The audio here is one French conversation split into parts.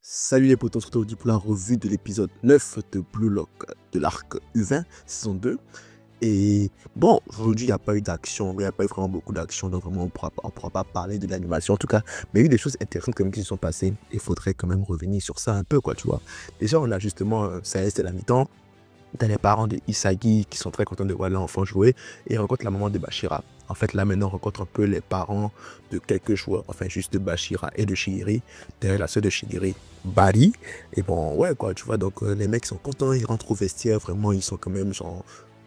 Salut les potos, on se retrouve aujourd'hui pour la revue de l'épisode 9 de Blue Lock de l'arc U20, saison 2. Et bon, aujourd'hui, il n'y a pas eu d'action, il n'y a pas eu vraiment beaucoup d'action, donc vraiment, on pourra pas parler de l'animation en tout cas. Mais il y a eu des choses intéressantes quand même qui se sont passées. Il faudrait quand même revenir sur ça un peu, quoi, tu vois. Déjà, on a justement, ça reste la mi-temps. T'as les parents de Isagi qui sont très contents de voir l'enfant jouer et rencontrent la maman de Bashira. En fait, là maintenant, on rencontre un peu les parents de quelques joueurs, enfin juste de Bashira et de Shigiri, derrière la soeur de Shigiri, Bari. Et bon, ouais, quoi, tu vois, donc les mecs sont contents, ils rentrent au vestiaire, vraiment, ils sont quand même genre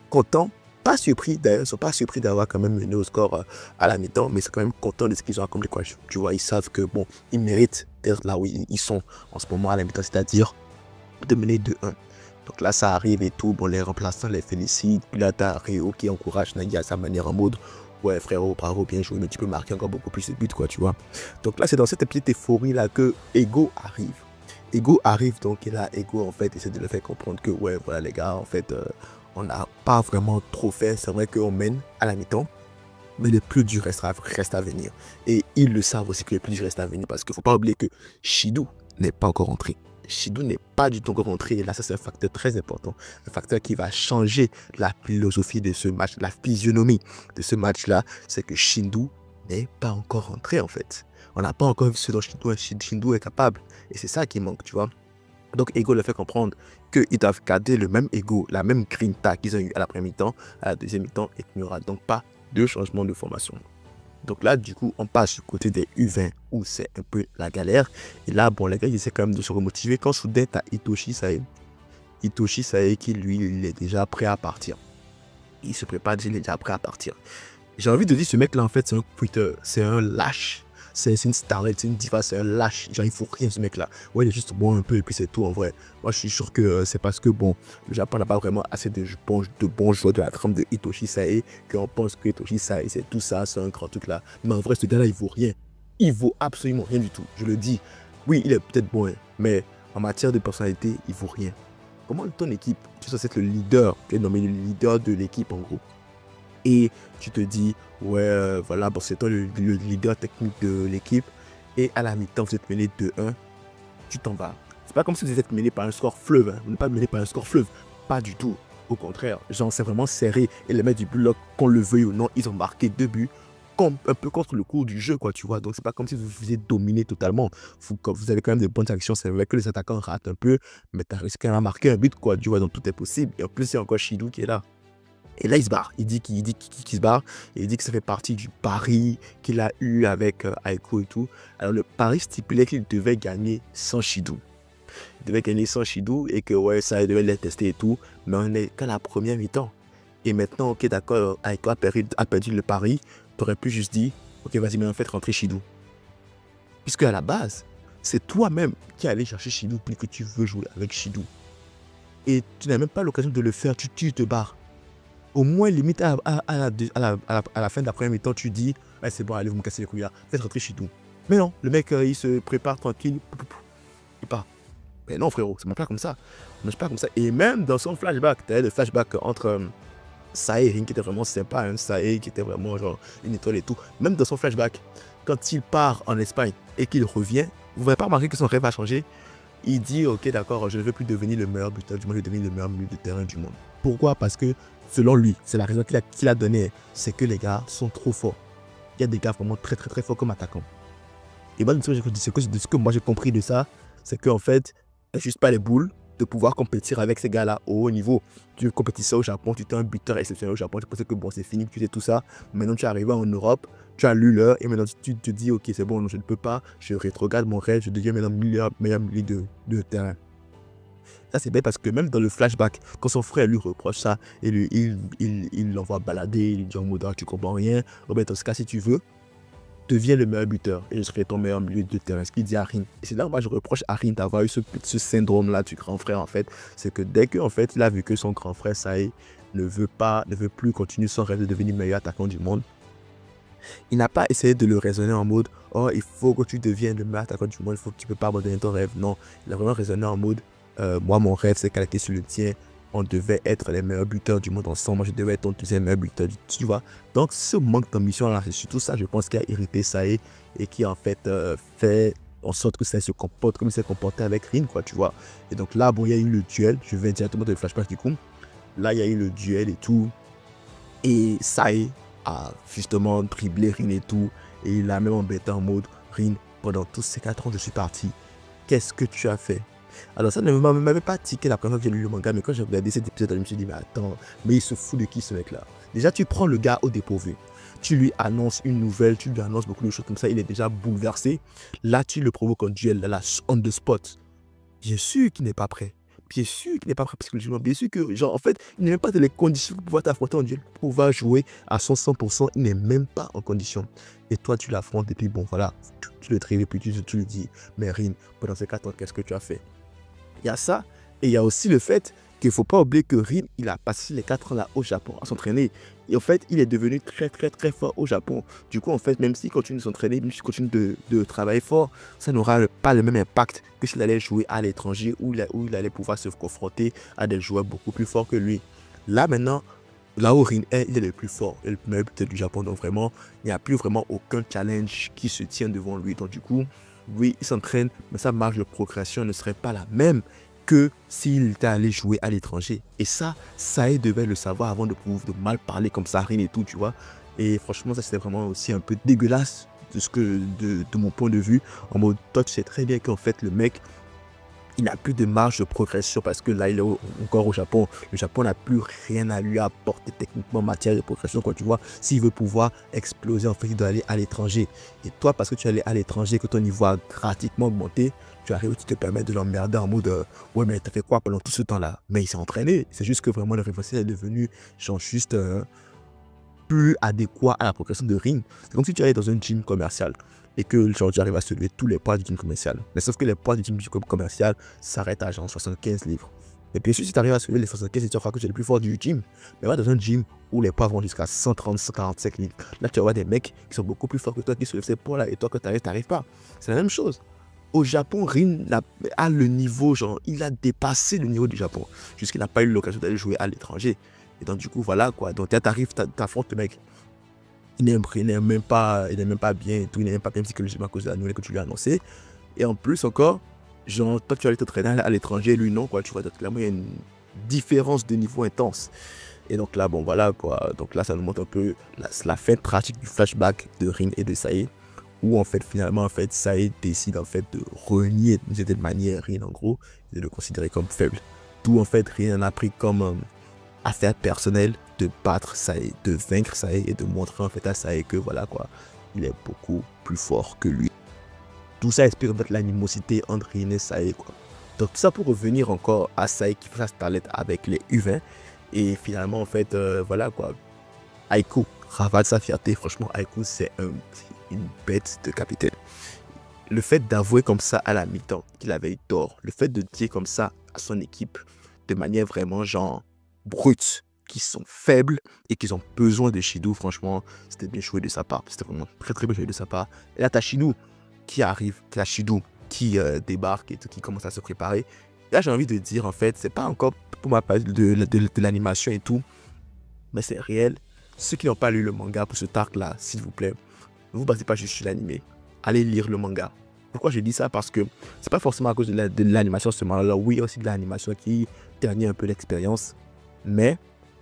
contents. Pas surpris d'ailleurs, ils sont pas surpris d'avoir quand même mené au score à la mi-temps, mais ils sont quand même contents de ce qu'ils ont accompli, quoi. Tu vois, ils savent que bon, ils méritent d'être là où ils sont en ce moment à la mi-temps, c'est-à-dire de mener 2-1. Donc là, ça arrive et tout. Bon, les remplaçants les félicitent. Puis là, t'as Ryo qui encourage Nagi à sa manière en mode ouais, frérot, bravo, bien joué, mais tu peux marquer encore beaucoup plus de buts, quoi, tu vois. Donc là, c'est dans cette petite euphorie là que Ego arrive. Ego arrive, donc, et là, Ego, en fait, essaie de le faire comprendre que, ouais, voilà, les gars, en fait, on n'a pas vraiment trop fait. C'est vrai qu'on mène à la mi-temps, mais le plus dur reste à venir. Et ils le savent aussi que le plus dur reste à venir parce qu'il ne faut pas oublier que Shido n'est pas encore entré. Shido n'est pas du tout encore rentré. Et là, ça, c'est un facteur très important. Un facteur qui va changer la philosophie de ce match, la physionomie de ce match-là. C'est que Shido n'est pas encore rentré, en fait. On n'a pas encore vu ce dont Shido est capable. Et c'est ça qui manque, tu vois. Donc, Ego le fait comprendre qu'ils doivent garder le même Ego, la même grinta qu'ils ont eu à la première mi-temps, à la deuxième mi-temps, et qu'il n'y aura donc pas de changement de formation. Donc là, du coup, on passe du côté des U20 où c'est un peu la galère. Et là, bon, les gars, ils essaient quand même de se remotiver. Quand soudain, tu as Itoshi Sae. Itoshi Sae qui, lui, il est déjà prêt à partir. Il se prépare, il est déjà prêt à partir. J'ai envie de dire, ce mec-là, en fait, c'est un quitter. C'est un lâche. C'est une starlet, c'est une diva, c'est un lâche. Genre, il faut rien, ce mec-là. Ouais, il est juste bon un peu et puis c'est tout, en vrai. Moi, je suis sûr que c'est parce que, bon, le Japon n'a pas vraiment assez de bons joueurs de la trempe de Hitoshi Sae qu'on pense que Hitoshi Sae, c'est tout ça, c'est un grand truc là. Mais en vrai, ce gars-là, il vaut rien. Il vaut absolument rien du tout. Je le dis. Oui, il est peut-être bon, hein, mais en matière de personnalité, il vaut rien. Comment ton équipe, tu es censé être le leader, tu es nommé le leader de l'équipe, en gros. Et tu te dis, ouais, voilà, bon, c'est toi le leader technique de l'équipe. Et à la mi-temps, vous êtes mené 2-1, tu t'en vas. C'est pas comme si vous êtes mené par un score fleuve. Hein. Vous n'êtes pas mené par un score fleuve. Pas du tout. Au contraire, genre, c'est vraiment serré. Et les mecs du bloc, qu'on le veuille ou non, ils ont marqué 2 buts. Un peu contre le cours du jeu, quoi, tu vois. Donc, c'est pas comme si vous vous faisiez dominer totalement. Vous avez quand même de bonnes actions. C'est vrai que les attaquants ratent un peu, mais tu as réussi quand même à marquer un but, quoi, tu vois. Donc, tout est possible. Et en plus, c'est encore Shido qui est là. Et là, il se barre. Il dit qu'il se barre. Et il dit que ça fait partie du pari qu'il a eu avec Aiko et tout. Alors, le pari stipulait qu'il devait gagner sans Shido. Il devait gagner sans Shido et que, ouais, ça, il devait les tester et tout. Mais on n'est qu'à la première mi-temps. Et maintenant, ok, d'accord, Aiko a perdu le pari. Tu aurais pu juste dire, ok, vas-y, mais en fait, rentrer Shido. Puisque à la base, c'est toi-même qui es allé chercher Shido puis que tu veux jouer avec Shido. Et tu n'as même pas l'occasion de le faire. Tu te barres. Au moins, limite, à la fin de la première mi-temps, tu dis, ouais, c'est bon, allez, vous me cassez les couilles là, faites rentrer Shido. Mais non, le mec, il se prépare tranquille, il part. Mais non, frérot, ça marche pas comme ça. Ça marche pas comme ça. Et même dans son flashback, tu as le flashback entre Sae et Rin qui était vraiment sympa, hein, Sae qui était vraiment genre une étoile et tout. Même dans son flashback, quand il part en Espagne et qu'il revient, vous n'avez pas remarqué que son rêve a changé. Il dit, ok, d'accord, je ne veux plus devenir le meilleur buteur du monde, je veux devenir le meilleur milieu de terrain du monde. Pourquoi? Parce que, selon lui, c'est la raison qu'il a donnée, c'est que les gars sont trop forts. Il y a des gars vraiment très très très forts comme attaquants. Et moi, ce que moi j'ai compris de ça, c'est qu'en fait, il n'y a juste pas les boules de pouvoir compétir avec ces gars-là au haut niveau. Tu compétis ça au Japon, tu es un buteur exceptionnel au Japon, tu pensais que bon, c'est fini, tu sais tout ça. Maintenant, tu es arrivé en Europe, tu as lu l'heure et maintenant tu te dis, ok, c'est bon, non, je ne peux pas, je rétrograde mon rêve, je deviens maintenant meilleur milieu de terrain. Ça, c'est bête parce que même dans le flashback, quand son frère lui reproche ça, et lui, il l'envoie balader, il dit en mode, tu comprends rien, Robert, dans ce cas, si tu veux, deviens le meilleur buteur et je serai ton meilleur milieu de terrain. Ce qu'il dit à Rin. Et c'est là où moi je reproche à Rin d'avoir eu ce syndrome-là du grand frère, en fait. C'est que dès qu'en fait, il a vu que son grand frère, Sae, ne veut plus continuer son rêve de devenir meilleur attaquant du monde, il n'a pas essayé de le raisonner en mode, oh, il faut que tu deviennes le meilleur attaquant du monde, il faut que tu ne peux pas abandonner ton rêve. Non, il a vraiment raisonné en mode, moi, mon rêve, c'est calqué sur le tien. On devait être les meilleurs buteurs du monde ensemble. Moi, je devais être ton deuxième meilleur buteur, tu vois. Donc, ce manque d'ambition-là, c'est surtout ça, je pense, qui a irrité Sae et qui, en fait, fait en sorte que ça se comporte comme il s'est comporté avec Rin, quoi, tu vois. Et donc là, bon, il y a eu le duel. Je vais directement dans le flashback du coup. Là, il y a eu le duel et tout. Et Sai a justement dribblé Rin et tout. Et il a même embêté en mode Rin, pendant tous ces 4 ans, je suis parti. Qu'est-ce que tu as fait? Alors ça ne m'avait pas tiqué la première fois que j'ai lu le manga, mais quand j'ai regardé cet épisode, je me suis dit, mais attends, mais il se fout de qui ce mec-là? Déjà, tu prends le gars au dépourvu. Tu lui annonces une nouvelle, tu lui annonces beaucoup de choses comme ça, il est déjà bouleversé. Là, tu le provoques en duel, là, on the spot. Bien sûr qu'il n'est pas prêt. Bien sûr qu'il n'est pas prêt psychologiquement. Bien sûr que, genre, en fait, il n'est même pas dans les conditions pour pouvoir t'affronter en duel, pour pouvoir jouer à son 100%. Il n'est même pas en condition. Et toi, tu l'affrontes et puis, bon, voilà, tu le traites et puis tu lui dis, mais Rin, pendant ces 4 ans, qu'est-ce que tu as fait? Il y a ça. Et il y a aussi le fait qu'il ne faut pas oublier que Rin, il a passé les 4 ans là au Japon à s'entraîner. Et en fait, il est devenu très très très fort au Japon. Du coup, en fait, même s'il continue de s'entraîner, même s'il continue de travailler fort, ça n'aura pas le même impact que s'il allait jouer à l'étranger où il allait pouvoir se confronter à des joueurs beaucoup plus forts que lui. Là maintenant, là où Rin est, il est le plus fort et le meilleur buteur du Japon. Donc vraiment, il n'y a plus vraiment aucun challenge qui se tient devant lui. Donc du coup, oui, il s'entraîne, mais sa marge de progression ne serait pas la même que s'il était allé jouer à l'étranger. Et ça devait le savoir avant de mal parler comme ça, Rin et tout, tu vois. Et franchement, ça c'était vraiment aussi un peu dégueulasse de mon point de vue. En mode, toi tu sais très bien qu'en fait le mec, il n'a plus de marge de progression parce que là, il est encore au Japon. Le Japon n'a plus rien à lui apporter techniquement en matière de progression. Quand tu vois, s'il veut pouvoir exploser, en fait, il doit aller à l'étranger. Et toi, parce que tu es allé à l'étranger, que ton niveau a pratiquement augmenté, tu arrives, tu te permets de l'emmerder en mode ouais, mais t'as fait quoi pendant tout ce temps-là? Mais il s'est entraîné. C'est juste que vraiment, le référentiel est devenu genre juste plus adéquat à la progression de Rin. C'est comme si tu allais dans un gym commercial et que genre, tu arrives à soulever tous les poids du gym commercial. Mais sauf que les poids du gym commercial s'arrêtent à genre 75 livres. Et bien sûr, si tu arrives à soulever les 75, tu vas croire que tu es le plus fort du gym. Mais va dans un gym où les poids vont jusqu'à 130, 145 livres. Là, tu vas voir des mecs qui sont beaucoup plus forts que toi qui soulèvent ces poids-là. Et toi, quand tu n'arrives pas. C'est la même chose. Au Japon, Rin a le niveau, genre, il a dépassé le niveau du Japon. Jusqu'il n'a pas eu l'occasion d'aller jouer à l'étranger. Et donc, du coup, voilà quoi. Donc, tu arrives, tu affrontes le mec. Il n'est même pas bien et tout. Il n'est même pas bien psychologiquement à cause de la nouvelle que tu lui as annoncée. Et en plus, encore, genre, toi, tu allais t'entraîner à l'étranger, lui, non, quoi. Tu vois, clairement, il y a une différence de niveau intense. Et donc là, bon, voilà quoi. Donc là, ça nous montre un peu la fin tragique du flashback de Rin et de Sae. Où en fait, finalement, en fait, Sae décide en fait de renier d'une certaine manière Rin en gros, et de le considérer comme faible. Tout en fait, Rin en a pris comme affaire personnelle de battre Sae, de vaincre Sae et de montrer en fait à Sae que voilà quoi, il est beaucoup plus fort que lui. Tout ça explique en fait l'animosité entre Rin et Sae quoi. Donc tout ça pour revenir encore à Sae qui fait sa starlette avec les U20 et finalement en fait voilà quoi, Aiko ravale sa fierté. Franchement, Aiko c'est une bête de capitaine. Le fait d'avouer comme ça à la mi-temps qu'il avait eu tort, le fait de dire comme ça à son équipe de manière vraiment genre brutes, qui sont faibles et qui ont besoin de Shidou, franchement, c'était bien joué de sa part. C'était vraiment très très bien joué de sa part. Et là, t'as Shidou qui arrive, t'as Shidou qui débarque et tout, qui commence à se préparer. Et là, j'ai envie de dire, en fait, c'est pas encore pour ma part de l'animation et tout, mais c'est réel. Ceux qui n'ont pas lu le manga pour ce arc-là, s'il vous plaît, ne vous basez pas juste sur l'animé. Allez lire le manga. Pourquoi je dis ça? Parce que c'est pas forcément à cause de l'animation seulement. Alors oui, il y a aussi de l'animation qui ternit un peu l'expérience. Mais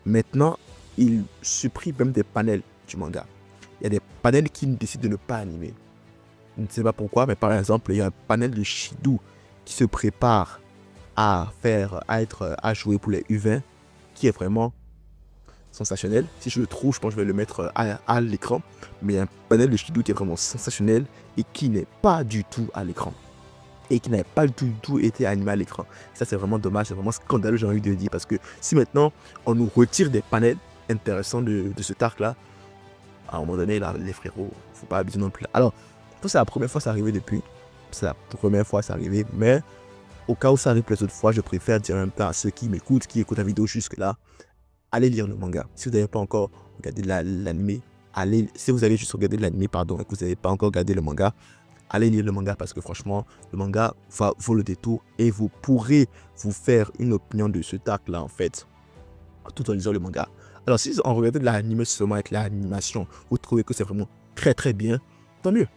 maintenant, il supprime même des panels du manga. Il y a des panels qui décident de ne pas animer. Je ne sais pas pourquoi, mais par exemple, il y a un panel de Shidou qui se prépare à jouer pour les U20, qui est vraiment sensationnel. Si je le trouve, je pense que je vais le mettre à l'écran. Mais il y a un panel de Shidou qui est vraiment sensationnel et qui n'est pas du tout à l'écran. Et qui n'avait pas du tout été animé à l'écran. Ça, c'est vraiment dommage, c'est vraiment scandaleux, j'ai envie de dire. Parce que si maintenant, on nous retire des panels intéressants de ce arc-là, à un moment donné, là, les frérots, faut pas abuser non plus. Alors, c'est la première fois que ça arrivait depuis. C'est la première fois que ça arrivait. Mais au cas où ça arrive les autres fois, je préfère dire en même temps à ceux qui m'écoutent, qui écoutent la vidéo jusque-là, allez lire le manga. Si vous n'avez pas encore regardé l'anime, si vous avez juste regardé l'anime, pardon, et que vous n'avez pas encore regardé le manga, allez lire le manga parce que franchement, le manga vaut le détour et vous pourrez vous faire une opinion de ce arc-là en fait, tout en lisant le manga. Alors si on regarde l'anime seulement avec l'animation, vous trouvez que c'est vraiment très très bien, tant mieux.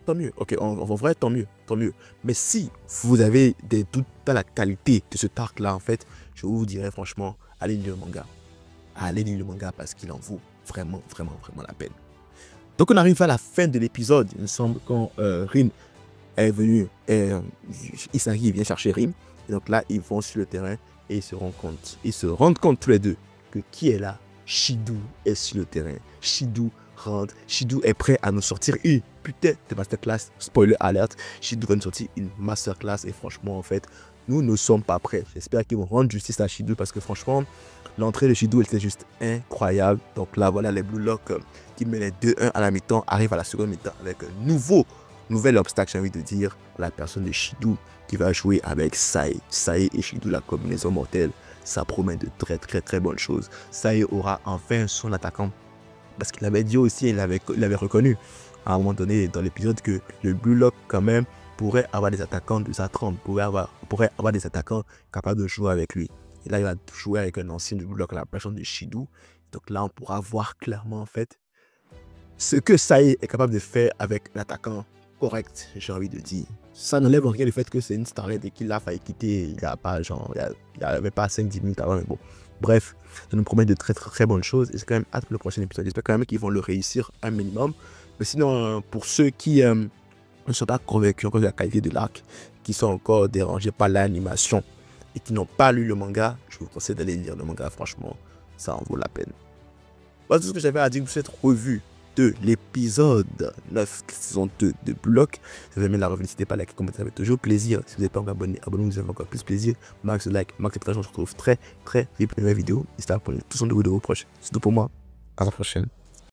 tant mieux. Ok, en vrai, tant mieux, tant mieux. Mais si vous avez des doutes dans la qualité de cet arc-là, en fait, je vous dirais franchement, allez lire le manga. Allez lire le manga parce qu'il en vaut vraiment, vraiment, vraiment la peine. Donc, on arrive à la fin de l'épisode. Il me semble quand Rin est venu, Isagi vient chercher Rin. Et donc là, ils vont sur le terrain et ils se rendent compte tous les deux que qui est là? Shidou est sur le terrain. Shidou rentre. Shidou est prêt à nous sortir une putain de masterclass. Spoiler alert. Shidou va nous sortir une masterclass. Et franchement, en fait, nous ne sommes pas prêts. J'espère qu'ils vont rendre justice à Shidou parce que franchement, l'entrée de Shidou était juste incroyable. Donc là, voilà les Blue Lock qui menaient 2-1 à la mi-temps arrivent à la seconde mi-temps avec un nouvel obstacle, j'ai envie de dire, la personne de Shidou qui va jouer avec Sai. Sai et Shidou, la combinaison mortelle, ça promet de très très très bonnes choses. Sai aura enfin son attaquant parce qu'il avait dit aussi, il avait reconnu à un moment donné dans l'épisode que le Blue Lock quand même pourrait avoir des attaquants de sa trempe, pourrait avoir des attaquants capables de jouer avec lui. Et là, il va jouer avec un ancien du Blue Lock, la personne de Shidou. Donc là, on pourra voir clairement en fait ce que Sai est capable de faire avec l'attaquant correct, j'ai envie de dire. Ça n'enlève rien le fait que c'est une starlette et qu'il a failli quitter il n'y a pas, genre, il n'y avait pas 5-10 minutes avant, mais bon. Bref, ça nous promet de très très très bonnes choses et c'est quand même hâte pour le prochain épisode. J'espère quand même qu'ils vont le réussir un minimum. Mais sinon, pour ceux qui ne sont pas convaincus encore de la qualité de l'arc, qui sont encore dérangés par l'animation et qui n'ont pas lu le manga, je vous conseille d'aller lire le manga, franchement, ça en vaut la peine. Voilà tout ce que j'avais à dire pour cette revue de l'épisode 9, saison 2 de Blue Lock. Si vous aimez la revue, n'hésitez pas à liker, commenter, ça fait toujours plaisir. Si vous n'êtes pas encore abonné, abonnez-vous, vous avez encore plus plaisir. Max like, max partage, on se retrouve très très vite pour une nouvelle vidéo. N'hésitez pas à prendre tous son de vidéos proches. C'est tout pour moi. À la prochaine.